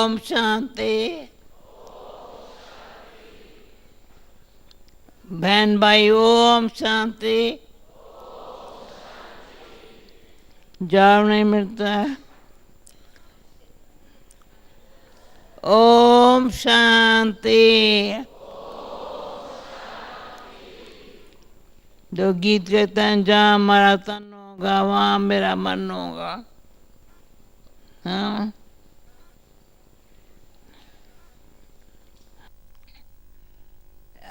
ओम शांति। बहन भाई ओम शांति। जवाब नहीं मिलता है। ओम शांति। जो गीत कहते हैं जहाँ हमारा तन होगा वहाँ मेरा मन होगा। हाँ,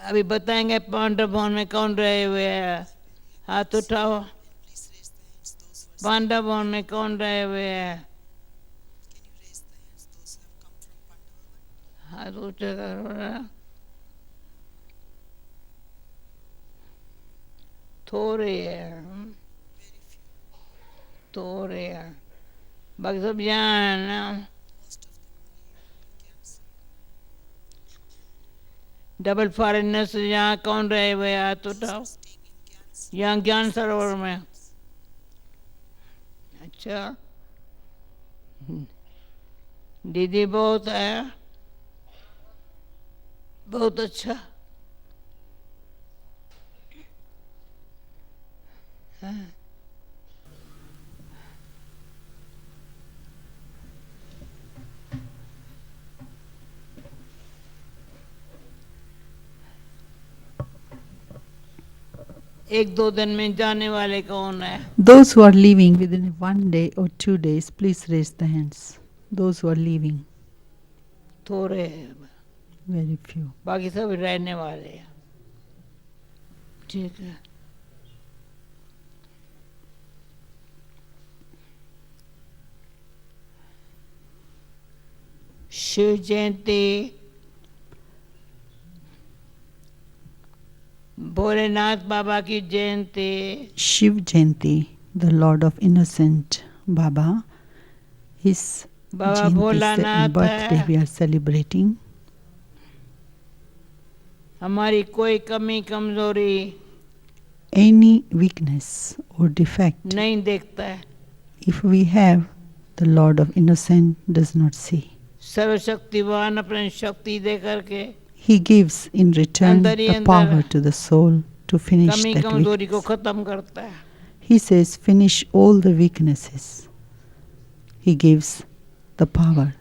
अभी बताएंगे पांडव भवन में कौन रहे हुए हैं। हाथ उठाओ। पांडव भवन में कौन रहे हुए हैं? हाथ ऊंचा करो ना। थोड़े हैं, थोड़े हैं, बाकी सब यहाँ है ना। डबल फॉरेनर्स यहाँ कौन रहे हुए? हाथ उठाओ। यहाँ ज्ञान सरोवर में। अच्छा, दीदी बहुत है, बहुत अच्छा। हाँ। एक दो दिन में जाने वाले कौन है? Those who are leaving within 1 day or 2 days, please raise the hands. Those who are leaving. थोड़े हैं, Very few. बाकी सब रहने वाले हैं। ठीक है। शिव जयंती, भोलेनाथ बाबा की जयंती। Shiv Jayanti, the Lord of Innocent Baba, his Baba Jayanti Bholanath birthday है। we are celebrating. हमारी कोई कमी कमजोरी Any weakness or defect, नहीं देखता है। if we have, the Lord of Innocent does not see. सर्वशक्तिवान अपनी शक्ति दे करके He gives in return अंदर ही the अंदर power to the soul to finish कमी that कमजोरी को weakness. खत्म करता है। He says, finish all the weaknesses. He gives the power.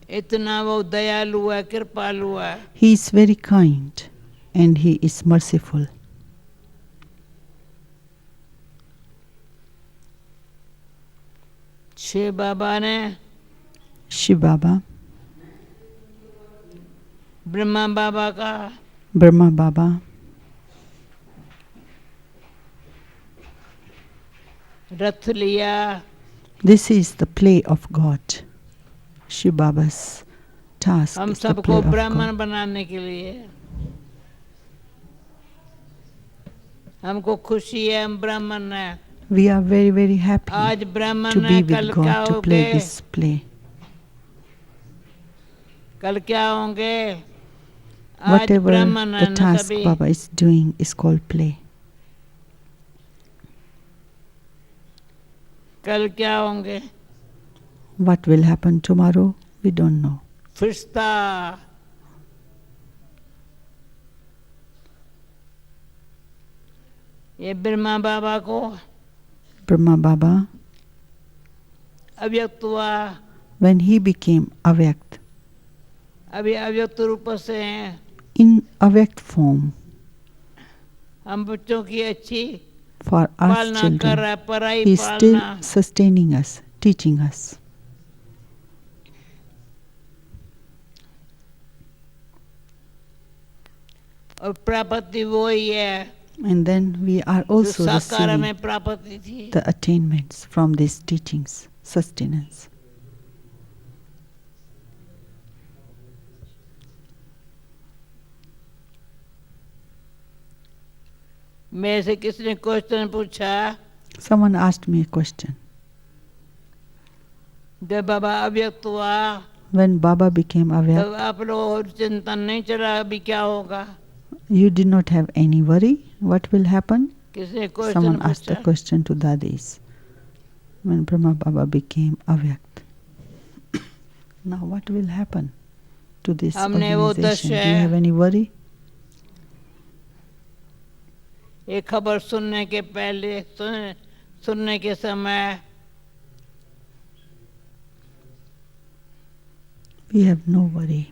इतना वो दयालु है, कृपालु है। He is very kind and he is merciful. Shiv बाबा ने Shiv Baba, ब्रह्मा बाबा का Brahma Baba, रथ लिया। this is the play of God. Shiv Baba's task हम is the play सबको of ब्राह्मण God. बनाने के लिए। हमको खुशी है, हम ब्राह्मण हैं। We are very, very happy आज to ब्राह्मण be है, with कल क्या God, to play होगे? this play. कल क्या होंगे? आज Whatever ब्राह्मण है the ना task सभी। Baba is doing is called play. कल क्या होंगे? What will happen tomorrow, we don't know. फरिश्ता ये ब्रह्मा बाबा को Brahma Baba, अव्यक्त हुआ, when he became Avyakt, अभी अव्यक्त रूप से हैं। in Avyakt form, हम बच्चों की अच्छी for us पालना कर children, रहा है, पराई he is still पालना। sustaining us, teaching us. और प्राप्ति वो ही है And then we are जो also साकार receiving में प्राप्ति थी। the attainments from these teachings, sustenance. मेरे से किसने क्वेश्चन पूछा? Someone asked me a question. जब बाबा अव्यक्त हुआ When Baba became तब Avyakt, आप लोग चिंतन नहीं चला अभी क्या होगा? you did not have any worry. What will happen? किसने क्वेश्चन Someone asked the पूछा? question to Dadis when Brahma Baba became Avyakt. Now what will happen to this हमने वो organization? Do you दशा have any worry? ये खबर सुनने के पहले सुनने के समय We have no worry.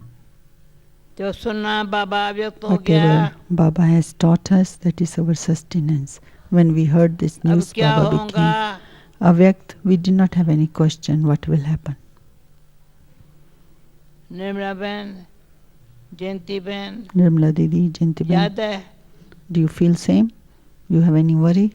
जो सुना बाबा व्यक्त हो गया. Whatever Baba has taught us, that is our sustenance. When we heard this अब news, क्या Baba होगा? became avyakt. We did not have any question what will happen. Nirmala बहन, जयंती बहन, Nirmala Didi, Jayanti Ben, याद है? do you feel same? You have any worry?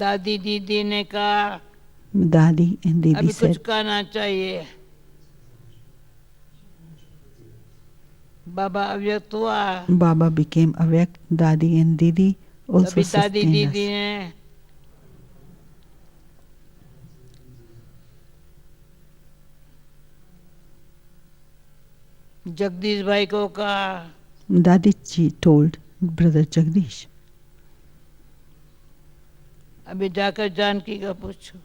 दादी दीदी ने कहा Dadi and Didi अभी कुछ said, करना चाहिए. बाबा अव्यक्त हुआ. Baba became avyakt. Dadi and Didi also तभी दादी sustained दीदी us. ने जगदीश भाई को कहा Dadi ji told brother Jagdish, अभी जाकर जानकी का पूछो.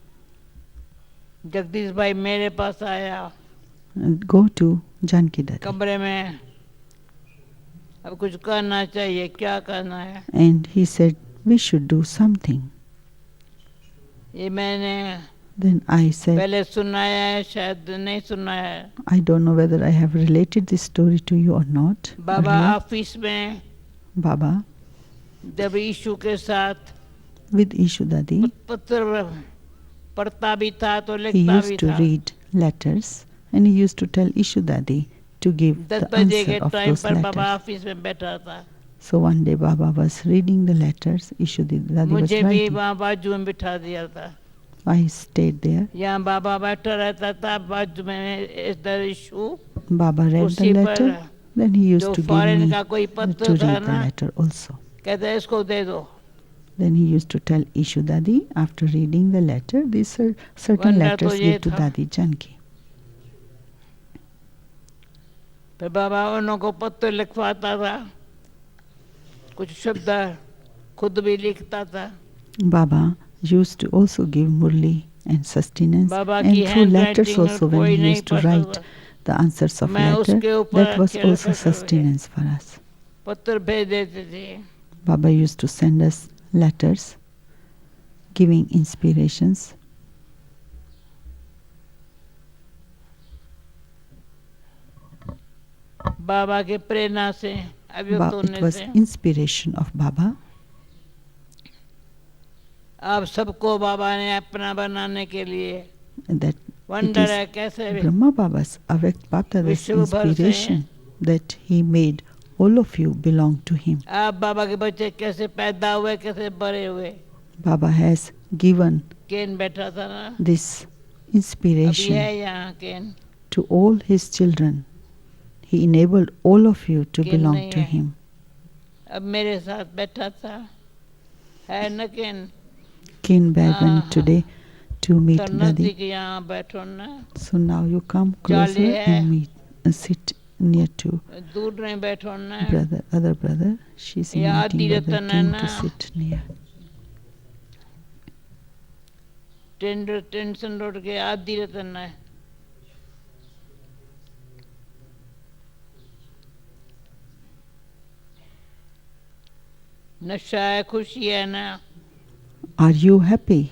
जगदीश भाई मेरे पास आया go to Janki Dadi. कमरे में. अब कुछ करना चाहिए, क्या करना है? And he said, we should do something. ये मैंने Then I said, पहले सुनाया है, शायद नहीं सुनाया है. I don't know whether I have related this story to you or not. Baba earlier. Office में Baba, जब ईशु के साथ with Ishu Dadi, पत्र पढ़ता भी था तो he लिखता भी used to था. read letters and he used to tell Ishu Dadi to give 10 the बजे answer के of टाइम those पर बाबा letters. ऑफिस में बैठा था. So one day Baba was reading the letters, Ishu Dadi was मुझे भी writing. वहाँ बाजू में बिठा दिया था. I stayed there. यहाँ बाबा बैठा रहता था, बाजू में इधर ईशु. Baba read the कुर्सी पर letter, then he used जो to give फॉरेन me का कोई to पत्र read था the ना, letter also. कहते हैं इसको दे दो. Then he used to tell Ishu Dadi, after reading the letter, these are certain वरना letters तो ये give to था. Dadi Janki. फिर बाबा उन्हों को पत्र लिखवाता था, कुछ शब्द खुद भी लिखता था. Baba used to also give murli and sustenance, Baba and की through letters handwriting also when कोई he नहीं used to पढ़ write सकता. the answers of मैं letter, उसके ऊपर that was अकेले also खड़े हुए sustenance for us. पत्र भेज देते थे. Baba used to send us letters giving inspirations. बाबा के प्रेरणा से अभिव्यक्त It होने was से inspiration of Baba. आप सबको बाबा ने अपना बनाने के लिए That it वंडर is है कैसे Brahma Baba's Avyakt Baptada's विश्व भर से inspiration that he made all of you belong to him. आप बाबा के बच्चे कैसे पैदा हुए, कैसे बड़े हुए. Baba has given केन बैठा था ना, this अभी inspiration है यहाँ केन. to all his children. He enabled all of you to Ken belong nahi to hai. him. अब मेरे साथ बैठा था, है न केन. Kin Bag went today to meet तो Dadi. नजदीक यहाँ बैठो ना, So now you come closer hai. and meet, sit near to दूर नहीं बैठो ना. other brother. She's ये आदि inviting brother रतन है King ना. to sit near. Tension road के आदि रतन है. नशा है, खुशी है ना. Are you happy?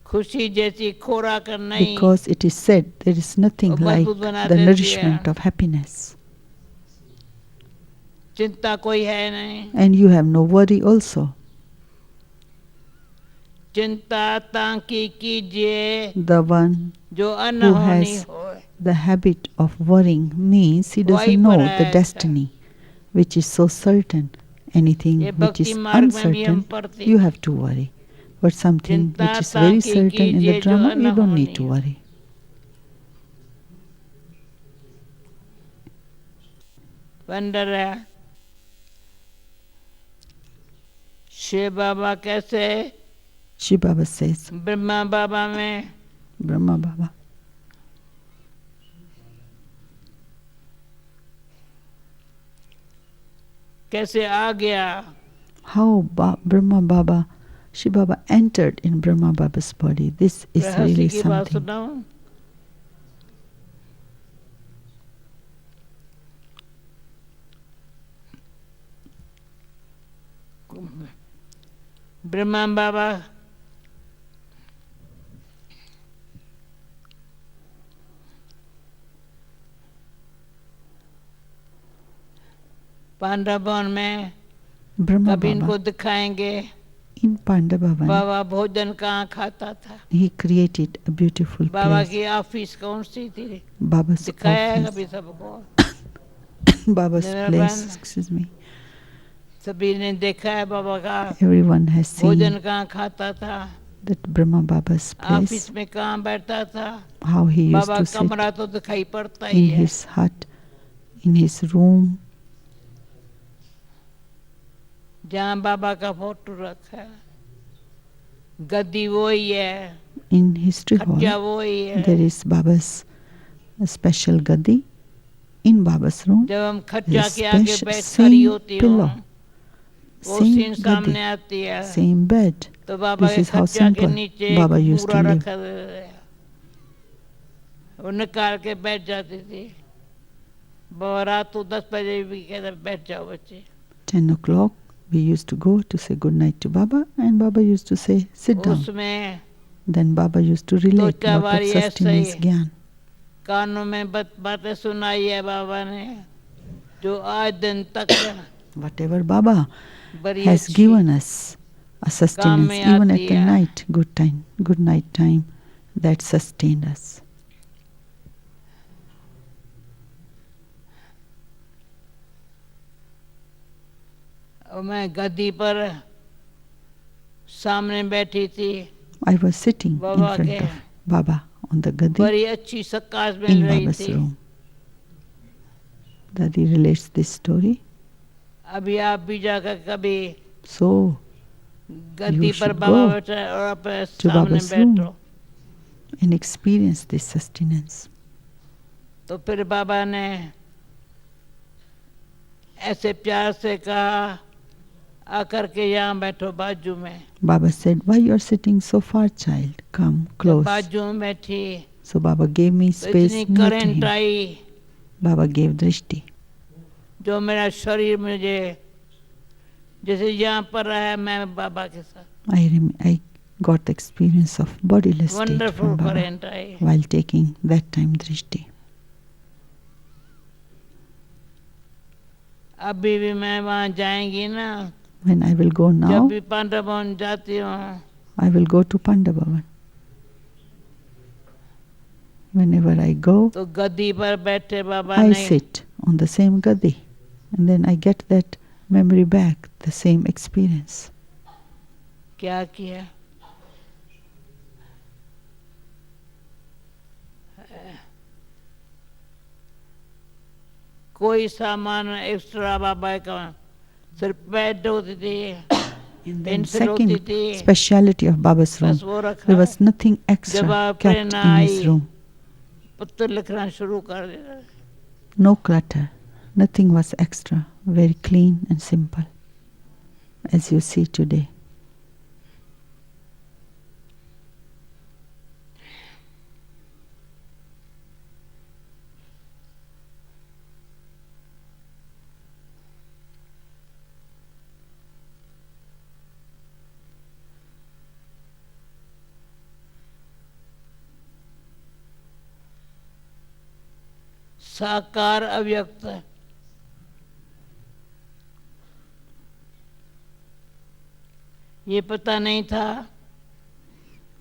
खुशी जैसी खोराक नहीं. Because it is said there is nothing और like मजबूत बना the देती nourishment है. of happiness. चिंता कोई है नहीं. And you have no worry also. चिंता ताकि कीजिए The one जो अन who होनी has हो. the habit of worrying means he वही doesn't know पर the है. destiny, which is so certain. Anything ये which भक्ति is मार्ग में भी हम uncertain, पढ़ते you हैं. have to worry. But something चिंता which is very ताकि certain in कीजिए the जो drama, अन you don't need to होनी. worry. वंडर है. शिव बाबा कैसे Shiv Baba says, ब्रह्मा बाबा में Brahma Baba, कैसे आ गया, how Brahma Baba, Shiv Baba entered in Brahma Baba's body. This is रहस्य really की बात something. सुनाऊं? ब्रह्मा बाबा पांडवन में Brahma कभी इनको Baba दिखाएंगे in Pandavavan, बाबा भोजन कहाँ खाता था, he created a beautiful Baba place. की ऑफिस कौन सी थी, Baba's दिखाया है office, कभी सबको, Baba's Nirvan. place, excuse me. सभी ने देखा है बाबा का Everyone has भोजन seen कहाँ खाता था, that Brahma Baba's place, office में कहाँ बैठता था, how he used Baba to sit कमरा तो दिखाई पड़ता ही in है, his hut, in his room, जहाँ बाबा का फोटो रखा है, गद्दी वो ही है, in history खटिया hall. वो ही है। There is Baba's special gadi in Baba's room. जब हम There खटिया is के आगे special बैठ खड़ी same होती हूँ, pillow, वो same सीन सामने gadi, आती है, same bed. तो बाबा This के is how खटिया के simple नीचे Baba एक used to पूरा live. रखा है, वो निकाल के बैठ जाती थी, बाबा रात को 10 बजे भी कहते बैठ जाओ बच्चे, 10 o'clock, we used to go to say good night to Baba, and Baba used to say, sit down. उसमें Then Baba used to relate चार lot of बारी ऐसे sustenance ही gyan. कानों में बातें सुनाई है बाबा ने, जो आज दिन तक Whatever Baba बड़ी has अच्छी given us a sustenance, में even at आती the है। night, good night time, that sustained us. और मैं गद्दी पर सामने बैठी थी, I was sitting in Baba front के of Baba on the gadi बड़ी अच्छी सकाश मिल in रही Baba's थी। room. Dadi relates this story. अभी आप भी जाकर कभी So, गद्दी You पर should बाबा go बैठे और अपने to सामने Baba's बैठो, room and experience this sustenance. तो फिर बाबा ने ऐसे प्यार से कहा, आकर के यहाँ बैठो बाजू में, Baba said, why you are sitting so far, child? Come जब close. बाजू में बैठी So Baba gave me तो space इतनी near to current him. I, Baba gave drishti. जो मेरा शरीर मुझे जैसे यहाँ पर रहा, मैं बाबा के साथ I got the experience of bodiless state wonderful from Baba current I. while taking that time drishti. अभी भी मैं वहाँ जाएंगी ना, When I will go जब now, भी पांडव भवन जाती हूँ, I will go to Pandavavan. Whenever I go, तो गद्दी पर बैठे बाबा I ने sit on the same gadi, and then I get that memory back, the same experience. क्या किया, कोई सामान एक्स्ट्रा बाबा का सिर्फ बेड होती थी, And then पेंसिल होती second थी, speciality of Baba's room, बस वो रखा, there was nothing जब extra आप kept Prerna in his I, room. पत्थर लिखना शुरू कर दिया, No clutter, nothing was extra, very clean and simple, as you see today. साकार अव्यक्त, ये पता नहीं था,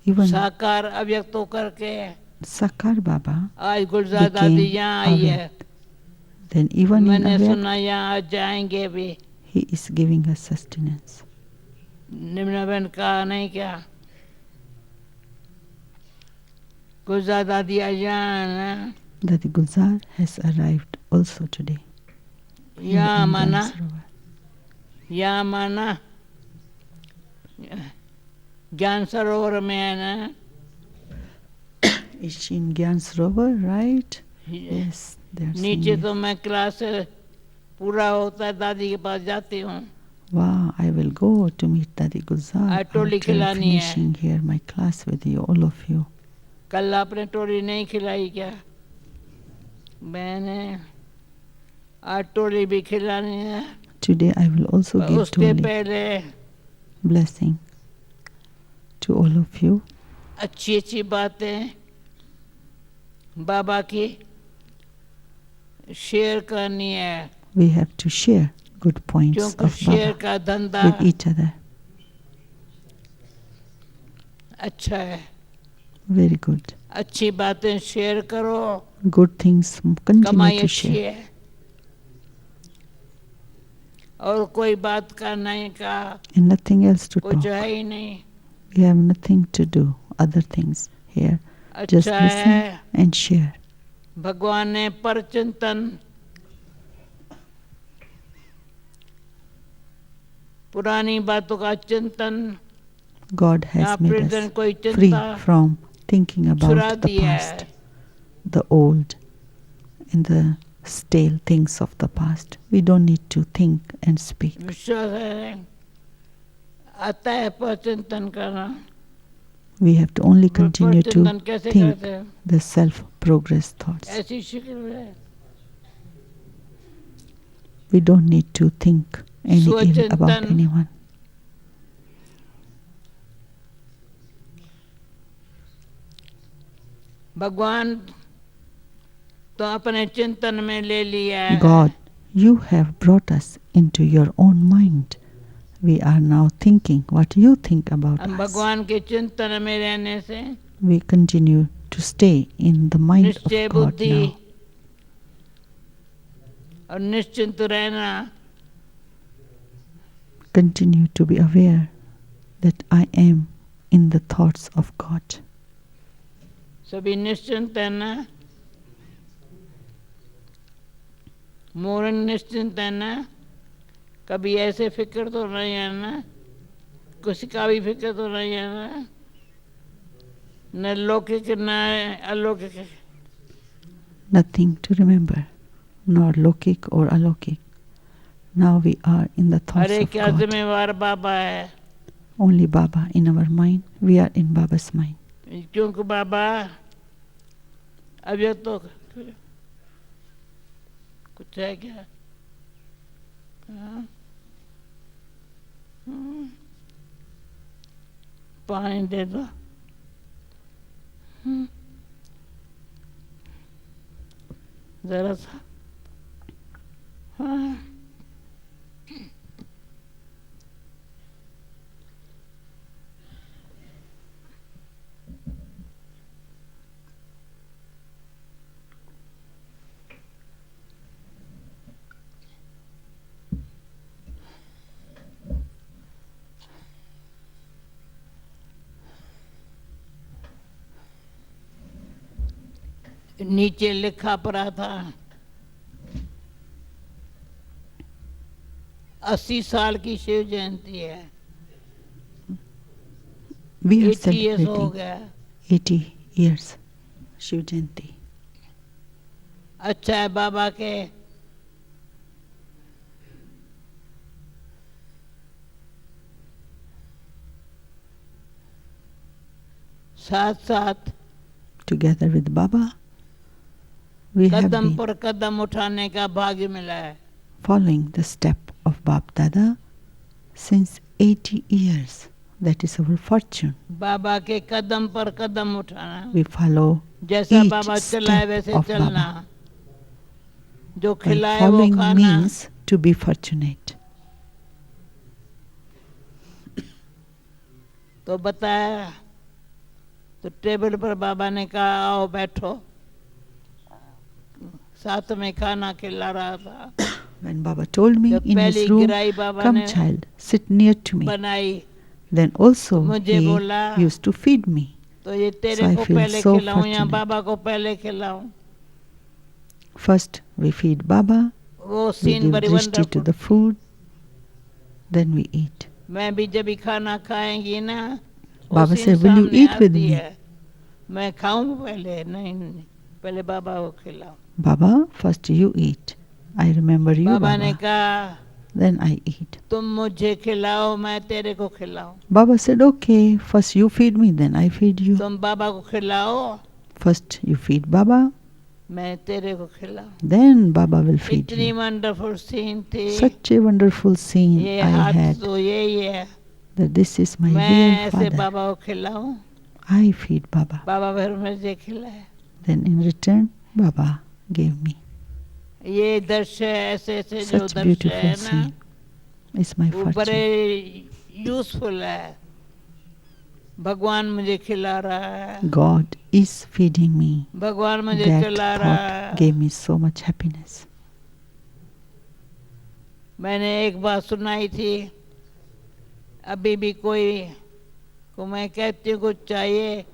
Even साकार अव्यक्त होकर के Sakar Baba आज गुलजार दादी became यहाँ आई है, Avyakt. Then even in मैंने Avyakt, सुना यहाँ आज जाएंगे भी, he is giving us sustenance. निम्न बहन कहा नहीं क्या, गुलजार दादी आज यहाँ ना, Dadi Gulzar has arrived also today. in the यहाँ Imran माना, Sarovar. यहाँ माना, ज्ञान सरोवर में है ना, Is she in Gyan Sarovar, right? Yes, they are नीचे singing. तो मैं क्लास पूरा होता है दादी के पास जाती हूँ। Wow, I will go to meet Dadi Gulzar Toli after खिलानी है। finishing here my class with you, all of you. कल आपने टोली नहीं खिलाई क्या? मैंने आज टोली भी खिलानी है। Today I will also give उसके Toli पहले blessing to all of you. अच्छी अच्छी बातें बाबा की शेयर करनी है, We have to share good points क्योंकि of शेयर Baba का धंधा with each other. अच्छा है। Very good. अच्छी बातें शेयर करो, Good things continue कमाई to अच्छी share. है। और कोई बात का नहीं का And nothing else to कुछ talk. है ही नहीं। We have nothing to do, other things here. Just अच्छा listen है। and share. भगवान ने पर चिंतन, पुरानी बातों का चिंतन, God या has made प्रेजेंट us कोई free चिंता from thinking छुड़ा about the दिया past, है। the old, and the stale things of the past. We don't need to think and speak. विश्वास है आता है पर चिंतन करना। We have to only continue पर to चिंतन कैसे think करते हैं? the self-progress thoughts. ऐसी शिकल है। We don't need to think any ill about स्वचिंतन। anyone. भगवान तो अपने चिंतन में ले लिया है। God, you have brought us into your own mind. We are now thinking what you think about हम us. भगवान के चिंतन में रहने से We continue to stay in the mind of निश्चय God बुद्धि now. और निश्चिंत रहना, Continue to be aware that I am in the thoughts of God. सभी निश्चिंत है ना, मोरन निश्चिंत है ना, कभी ऐसे फिक्र तो नहीं है ना, किसी का भी फिक्र तो नहीं है ना, न लौकिक न अलौकिक। Nothing to remember, nor lokik or alokik. Now we are in the thoughts अरे of क्या God. जिम्मेवार बाबा है, Only Baba in our mind. We are in Baba's mind. क्योंकि बाबा अभी तो कुछ है क्या? हाँ? पानी दे दो। जरा सा। हाँ। नीचे लिखा पड़ा था 80 साल की शिव जयंती है। We are 80 years हो celebrating गया। 80 years Shiv Jayanti. अच्छा है बाबा के साथ साथ Together with Baba, we have Kadam been पर कदम उठाने का भाग्य मिला है। following the step of Bab Dada since 80 years. That is our fortune. बाबा के कदम पर कदम उठाना, We follow जैसा each बाबा चलाए step वैसे of चलना, Baba. जो And खिलाए वो following खाना। means to be fortunate. तो बताया, तो टेबल पर बाबा ने कहा आओ बैठो, साथ में खाना खिला रहा था। When Baba told me जब in पहली his room, गिराई बाबा come ने child, sit near to me. बनाई, Then also मुझे he बोला, used to feed me. तो ये So तेरे I को feel पहले so खिलाऊं या fortunate. बाबा को पहले खिलाऊं? First we feed Baba, वो we सीन give बड़ी drishti to wonderful. the food, then we eat. मैं भी जब भी खाना खाएंगी ना, Baba उसी said, "Will you सामने eat with आती me?" है, मैं खाऊं पहले? नहीं, नहीं, पहले बाबा को खिलाओ। Baba, first you eat. I remember you, बाबा ने Baba. कहा Then I eat. तुम मुझे खिलाओ, मैं तेरे को खिलाऊं। Baba said, "Okay, first you feed me, then I feed you. तुम बाबा को खिलाओ, First you feed Baba, मैं तेरे को खिलाऊं। then Baba will feed इतनी you." वंडरफुल सीन थी। Such a wonderful scene ये I हाथ had, तो यही है, that this is my मैं real ऐसे father. बाबा को खिलाऊं, I feed Baba. बाबा फिर मुझे खिलाए। Then in return, Baba gave me. ये दृश्य ऐसे ऐसे जो Such दृश्य beautiful है ना, scene. It's my वो बड़े fortune. यूजफुल है। भगवान मुझे खिला रहा है, God is feeding me. भगवान मुझे That खिला रहा thought है। gave me so much happiness. मैंने एक बात सुनाई थी, अभी भी कोई को मैं कहती हूँ कुछ चाहिए,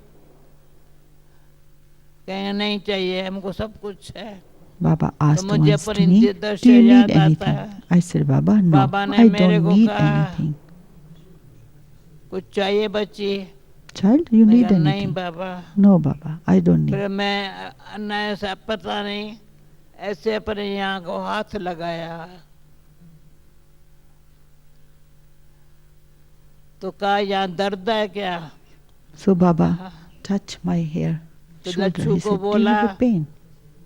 कहेंगे नहीं चाहिए, हमको सब कुछ है। Baba तो asked मुझे once अपनी to me, "Do दृश्य you need याद आता anything?" है। I said, "Baba, no, बाबा ने I मेरे don't को need कहा anything." कुछ चाहिए बच्ची? Child, you मैं need कहा नहीं anything? Baba. No, Baba, I don't need. फिर मैं नया सा पता नहीं ऐसे अपने यहाँ को हाथ लगाया, तो कहा यहाँ दर्द है क्या? So Baba touched my hair, तो shoulder. लच्छू He को said, "Do you बोला, have a pain?"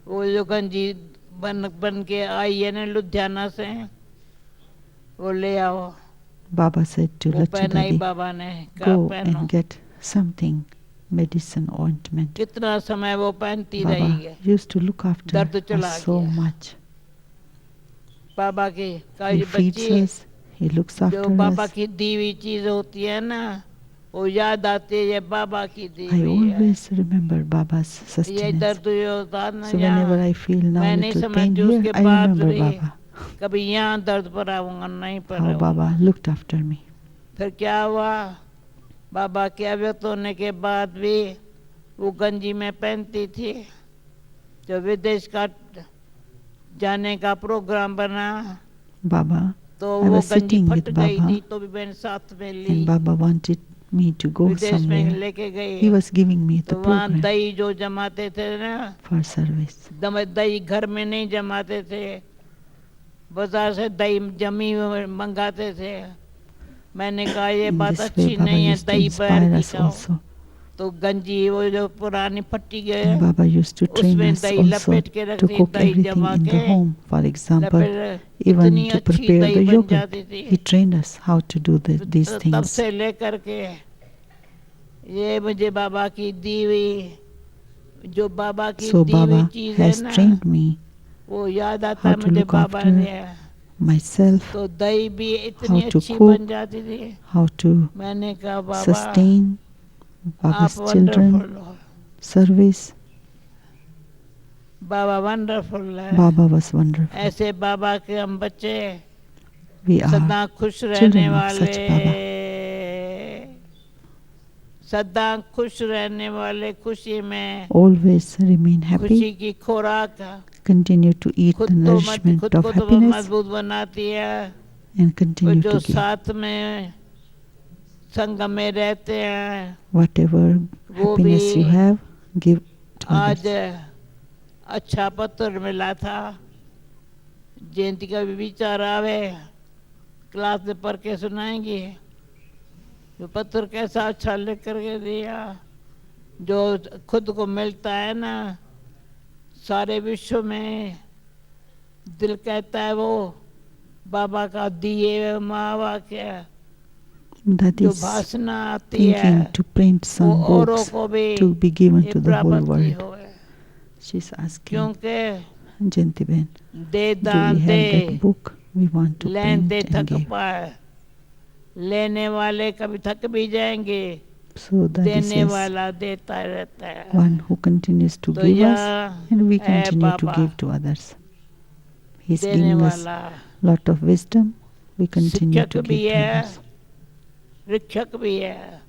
वो जो गंजी बन के आई है ना लुधियाना से, वो ले आओ। Baba said to वो Lachu पहना ही Dadi, बाबा ने कहा "Go पहनो। and get something, medicine, ointment." कितना समय वो पहनती रही Baba है, used to look after दर्द us चला so गया। much. बाबा की कहा He ये feeds बच्ची, us, he looks जो after बाबा us. की दी हुई चीज होती है ना, वो याद आती है, ये बाबा की दी I हुई है। always remember Baba's ये sustenance. दर्द जो होता है ना So whenever यहाँ, I feel now मैं नहीं little pain समझती here, उसके I बाद remember भी Baba, कभी यहाँ दर्द पर आऊंगा नहीं पर how Baba आऊंगा। looked after me. फिर क्या हुआ, बाबा के अव्यक्त होने के बाद भी वो गंजी में पहनती थी। जब विदेश का जाने का प्रोग्राम बना Baba, तो I वो was गंजी sitting फट with गई थी, Baba, तो भी मैंने साथ में ली, and Baba wanted me to go विदेश में somewhere. लेके गई। He was giving me the तो वहाँ program दही जो जमाते थे ना, for service. दही घर में नहीं जमाते थे, बाजार से दही जमी हुई मंगाते थे। मैंने कहा ये In बात this way, अच्छी Baba नहीं है, used to दही बाहर inspire की us खाओ। also. तो गंजी वो जो पुरानी फट्टी गए, And Baba used to train उसमें us दही also लपेट के to रखती, cook दही everything जमा in the के home. For example, लपेट, even इतनी to अच्छी prepare दही the बन yogurt. जाती थी। He trained us how to do these तब things. से लेकर के ये मुझे बाबा की दी हुई, जो बाबा की So दी हुई Baba चीज है has ना, trained me वो याद आता how है to मुझे look बाबा after ने। myself, तो दही भी इतनी how to अच्छी cook, बन जाती थी। how to मैंने कहा बाबा sustain आप Baba's वंडरफुल children, हो, service. बाबा वंडरफुल है। Baba was wonderful. ऐसे बाबा के हम बच्चे We are सदा खुश रहने children of वाले, such Baba. सदा खुश रहने वाले, खुशी में, Always remain happy. खुशी की खुराक Continue to eat the खुद nourishment खुद of को तो happiness मजबूत बनाती है, and और continue जो to give साथ में संग में रहते हैं whatever वो happiness you भी। have, give to आज others. अच्छा पत्र मिला था, जयंती का भी विचार आवे, क्लास में पढ़ के सुनाएंगे। जो पत्र कैसा अच्छा लिख करके दिया, जो खुद को मिलता है ना सारे विश्व में, दिल कहता है वो बाबा का दिए माँ वाक्य That जो is भाषणा आती thinking है to print वो some औरों books को भी to be given ये to the whole प्राप्त की world. हो। She's asking, क्योंकि Jayanti Ben, दे do दान we they, have that book? We want to lane print they and थक give. पाए, लेने वाले कभी थक भी जाएंगे, So that देने says, वाला देता रहता है। one who continues to तो give यह us and we है continue to Baba give to others. He's देने giving us वाला, lot of wisdom. We continue शिक्षक to भी give to है, others. शिक्षक भी है।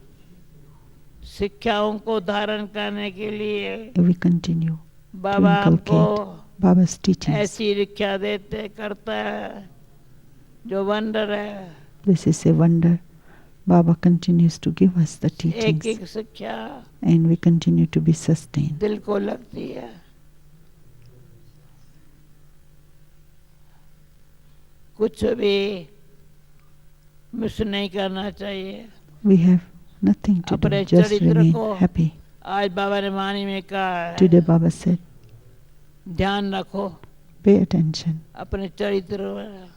शिक्षाओं को धारण करने के लिए We continue बाबा to हमको inculcate Baba's teachings. ऐसी शिक्षा देते करता है जो वंडर है। This is a wonder Baba continues to give us the एक teachings एक शिक्षा and we continue to be sustained. दिल को लगती है. कुछ भी मिस नहीं करना चाहिए. We have nothing to do, अपने just चरित्र remain को happy. आज बाबा ने वाणी में कहा है, Today Baba said, ध्यान रखो pay attention, अपने चरित्र में.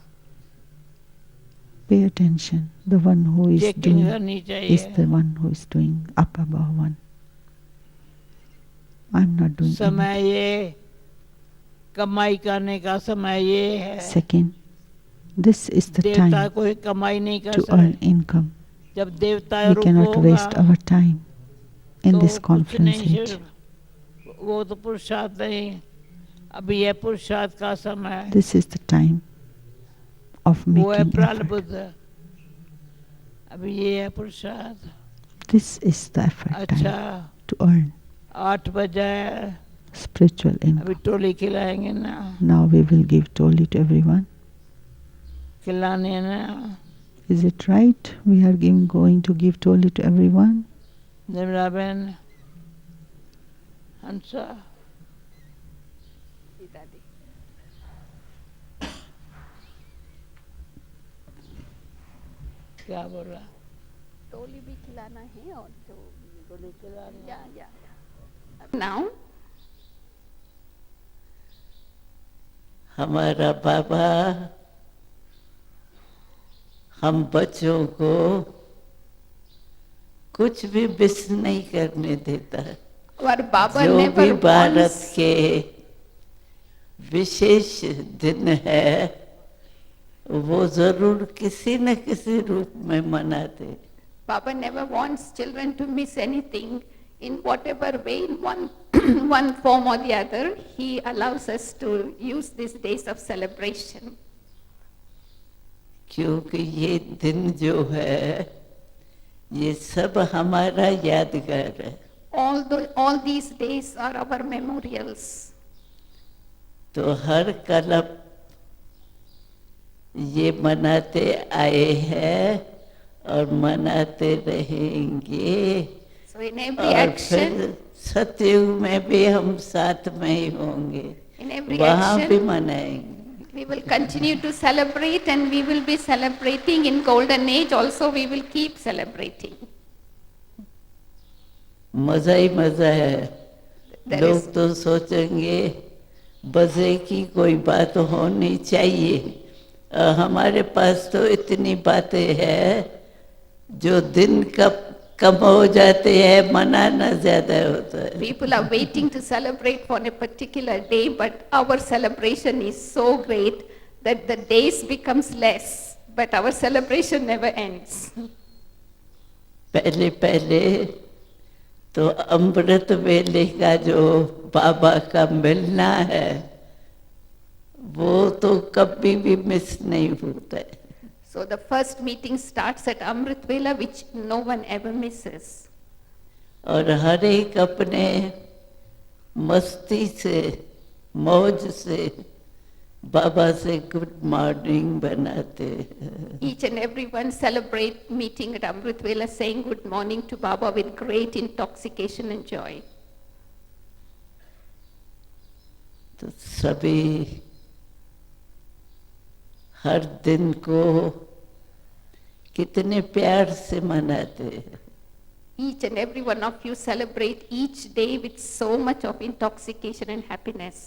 pay attention. The one who is checking doing करनी is चाहिए. the one who is doing up above one. I'm not doing समय anything. ये कमाई करने का समय ये है. Second, this is the देवता time कोई कमाई नहीं कर to earn सकते. income. जब देवता We रूप cannot होगा waste our time in तो this कुछ conference नहीं age. सिर्फ वो तो पुरुषार्थ नहीं. अभी ये पुरुषार्थ का समय है. This is the time of वो है making effort. प्रारब्ध. अभी ये है पुरुषार्थ. This is the effort अच्छा time to earn 8 बजे है. spiritual अभी income. टोली खिलाएंगे ना. Now we will give toli to everyone. खिलाने ना. Is it right? We are going to give toli to everyone. Nirmala बहन हंसा. क्या बोल रहा? टोली भी खिलाना है और जो टोली खिलाने. या नाउ हमारा बाबा हम बच्चों को कुछ भी मिस नहीं करने देता. और बाबा जो नेवर भी भारत वॉन्ट्स के विशेष दिन है वो जरूर किसी न किसी रूप में मनाते. Baba never wants children to miss anything in whatever way, in one form or the other. He allows us to use these days of celebration. क्योंकि ये दिन जो है ये सब हमारा यादगार है. All these days are our memorials. तो हर कल्प ये मनाते आए हैं और मनाते रहेंगे. So in every और action, फिर सतयुग में भी हम साथ में ही होंगे. in every वहाँ भी action, मनाएंगे. we will continue to celebrate, and we will be celebrating in golden age also. We will keep celebrating. मजा ही मजा है. There लोग is- तो सोचेंगे मजे की कोई बात होनी चाहिए. हमारे पास तो इतनी बातें हैं जो दिन कम हो जाते हैं, मनाना ज्यादा होता है. People are waiting to celebrate for a particular day, but our celebration is so great that the days becomes less, but our celebration never ends. पहले पहले तो अमृत वेले का जो बाबा का मिलना है वो तो कभी भी मिस नहीं होता है. So the first meeting starts at Amrit Vela, which no one ever misses. और हर एक अपने मस्ती से मौज से बाबा से गुड मॉर्निंग बनाते हैं. Each and everyone celebrate meeting at Amrit Vela, saying good morning to Baba with great intoxication and joy. तो सभी हर दिन को कितने प्यार से मनाते हैं. Each and every one of you celebrate each day with so much of intoxication and happiness.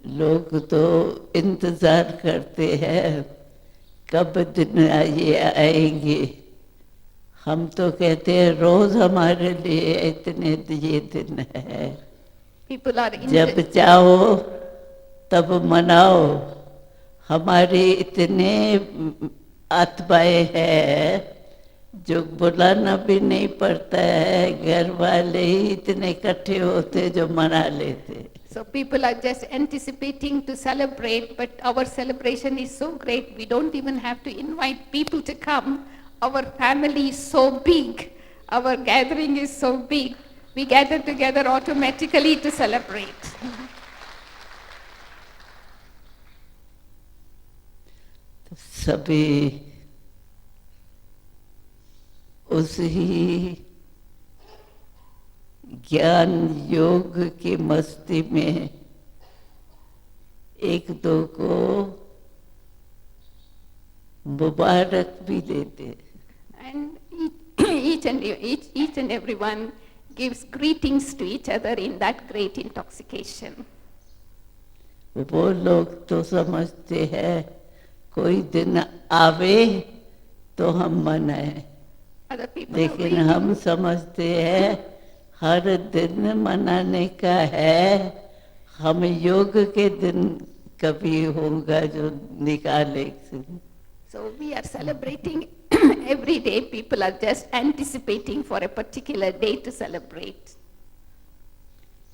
लोग तो इंतजार करते हैं कब दिन ये आएंगे. हम तो कहते हैं रोज हमारे लिए इतने ये दिन है. People are जब चाहो तब मनाओ. हमारी इतने आत्माएं हैं जो बुलाना भी नहीं पड़ता है. घर वाले ही इतने इकट्ठे होते जो मना लेते. So people are just anticipating to celebrate, but our celebration is so great, we don't even have to invite people to come. Our family is so big, our gathering is so big, we gather together automatically to celebrate. सभी उसी ज्ञान योग की मस्ती में एक दो को मुबारक भी देते। And each and everyone gives greetings to each other in that great intoxication. वो लोग तो समझते हैं कोई दिन आवे तो हम मनाए, Other people are लेकिन waiting. हम समझते हैं हर दिन मनाने का है, हम योग के दिन कभी होगा जो निकाले। So we are celebrating every day. People are just anticipating for a particular day to celebrate.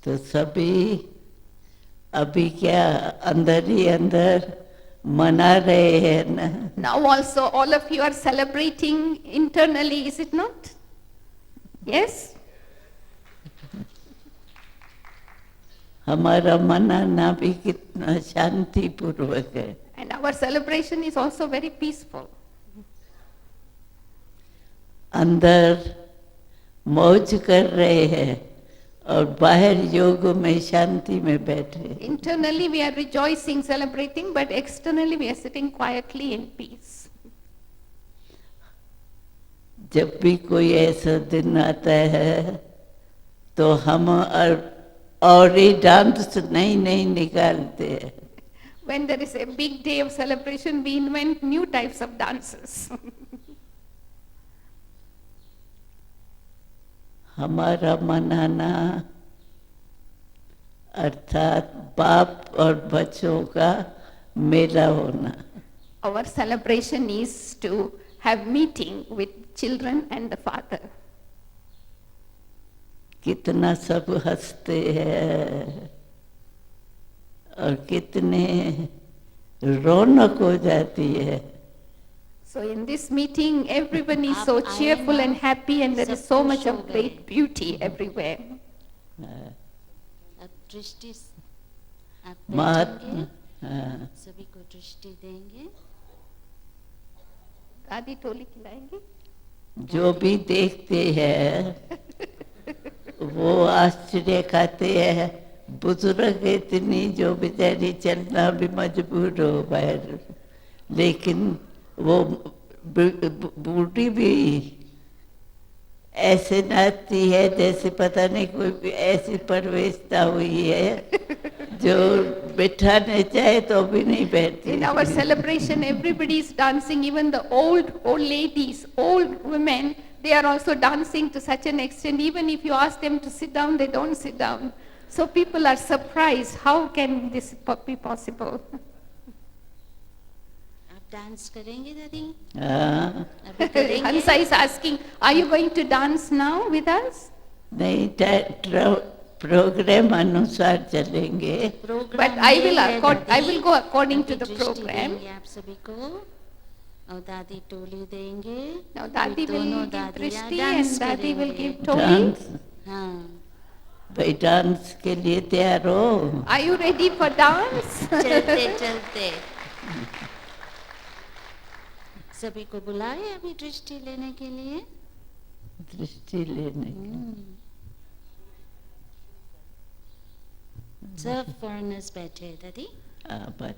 तो सभी अभी क्या अंदर ही अंदर मना रहे हैं ना। Now also all of you are celebrating internally, is it not? Yes? हमारा मनाना भी कितना शांतिपूर्वक है। And our celebration is also very peaceful. अंदर मौज कर रहे हैं और बाहर योग में शांति में बैठे। Internally we are rejoicing, celebrating, but externally we are sitting quietly in peace. जब भी कोई ऐसा दिन आता है तो हम और ही डांस नहीं निकालते हैं। When there is a big day of celebration, we invent new types of dances. हमारा मनाना अर्थात बाप और बच्चों का मेला होना। Our celebration is to have meeting with children and the Father. कितना सब हंसते हैं और कितने रौनक हो जाती है। So in this meeting, everyone is so cheerful and happy, and there is so much of great beauty everywhere. अब दृष्टि आप महात्मा बैठेंगे, सभी को दृष्टि देंगे। दादी टोली खिलाएंगे। जो भी देखते हैं वो आश्चर्य खाते हैं। बुजुर्ग इतनी जो बेचारी चलना भी मजबूर हो बाहर, लेकिन वो बूढ़ी भी ऐसे नाचती है जैसे पता नहीं कोई ऐसी परवेशता हुई है जो बैठाने चाहे तो भी नहीं बैठती। In our celebration, everybody is dancing, even the old ladies, old women, they are also dancing to such an extent, even if you ask them to sit down, they don't sit down. So people are surprised, how can this be possible? आप dance करेंगे दादी? हाँ, अभी करेंगे? Hansa is asking, are you going to dance now with us? नहीं programme अनुसार चलेंगे। But I will go according to the program. आप सभी को और दादी टोली देंगे। Now Dadi फिर दोनों will give दादियाँ Drishti dance and Dadi will करेंगे। give Toli. डांस हाँ, भाई डांस के लिए तैयार हो? Are you ready for dance? चलते चलते सभी को बुलाए अभी दृष्टि लेने के लिए। दृष्टि लेने के सब फॉरेनर्स बैठे हैं दादी। पर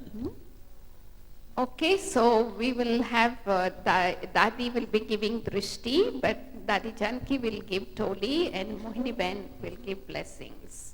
Okay, so we will have Dadi will be giving Drishti, but Dadi Janki will give Toli and Mohini Ben will give blessings.